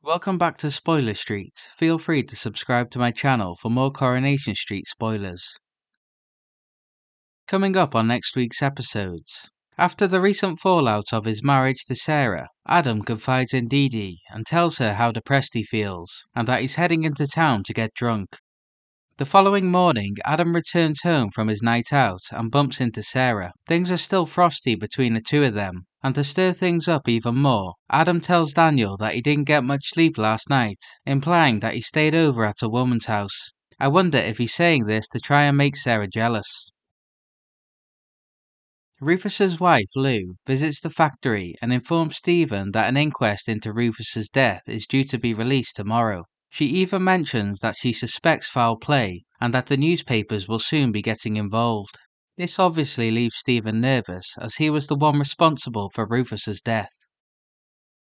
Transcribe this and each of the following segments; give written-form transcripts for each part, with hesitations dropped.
Welcome back to Spoiler Street. Feel free to subscribe to my channel for more Coronation Street spoilers. Coming up on next week's episodes. After the recent fallout of his marriage to Sarah, Adam confides in Dee Dee and tells her how depressed he feels and that he's heading into town to get drunk. The following morning, Adam returns home from his night out and bumps into Sarah. Things are still frosty between the two of them, and to stir things up even more, Adam tells Daniel that he didn't get much sleep last night, implying that he stayed over at a woman's house. I wonder if he's saying this to try and make Sarah jealous. Rufus's wife, Lou, visits the factory and informs Stephen that an inquest into Rufus's death is due to be released tomorrow. She even mentions that she suspects foul play and that the newspapers will soon be getting involved. This obviously leaves Stephen nervous as he was the one responsible for Rufus's death.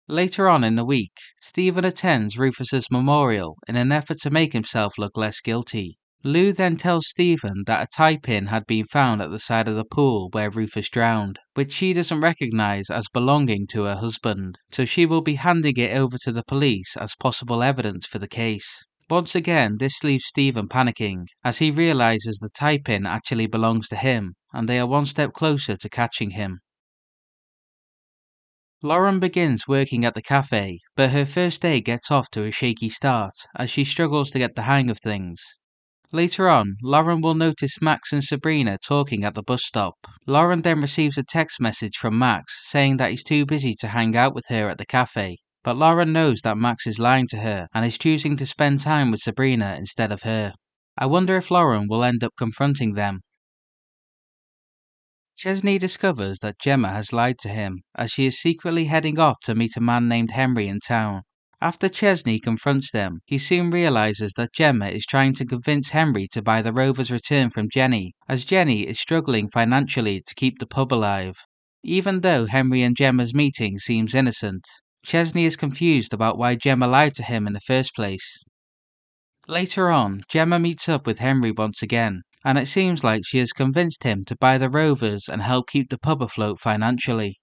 Later on in the week, Stephen attends Rufus's memorial in an effort to make himself look less guilty. Lou then tells Stephen that a tie pin had been found at the side of the pool where Rufus drowned, which she doesn't recognize as belonging to her husband, so she will be handing it over to the police as possible evidence for the case. Once again, this leaves Stephen panicking, as he realizes the tie pin actually belongs to him, and they are one step closer to catching him. Lauren begins working at the cafe, but her first day gets off to a shaky start, as she struggles to get the hang of things. Later on, Lauren will notice Max and Sabrina talking at the bus stop. Lauren then receives a text message from Max saying that he's too busy to hang out with her at the cafe, but Lauren knows that Max is lying to her and is choosing to spend time with Sabrina instead of her. I wonder if Lauren will end up confronting them. Chesney discovers that Gemma has lied to him, as she is secretly heading off to meet a man named Henry in town. After Chesney confronts them, he soon realizes that Gemma is trying to convince Henry to buy the Rover's return from Jenny, as Jenny is struggling financially to keep the pub alive. Even though Henry and Gemma's meeting seems innocent, Chesney is confused about why Gemma lied to him in the first place. Later on, Gemma meets up with Henry once again, and it seems like she has convinced him to buy the Rovers and help keep the pub afloat financially.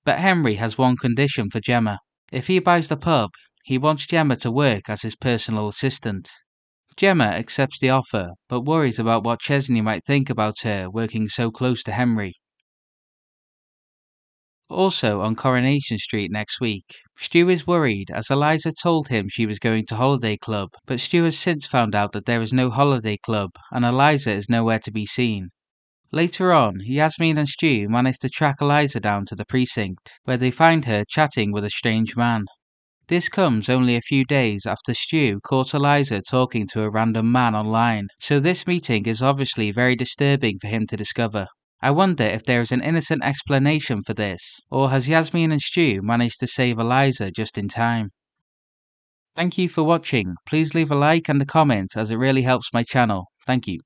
But Henry has one condition for Gemma. If he buys the pub, he wants Gemma to work as his personal assistant. Gemma accepts the offer, but worries about what Chesney might think about her working so close to Henry. Also on Coronation Street next week, Stu is worried as Eliza told him she was going to Holiday Club, but Stu has since found out that there is no Holiday Club and Eliza is nowhere to be seen. Later on, Yasmin and Stu manage to track Eliza down to the precinct, where they find her chatting with a strange man. This comes only a few days after Stu caught Eliza talking to a random man online, so this meeting is obviously very disturbing for him to discover. I wonder if there is an innocent explanation for this, or has Yasmin and Stu managed to save Eliza just in time? Thank you for watching. Please leave a like and a comment as it really helps my channel. Thank you.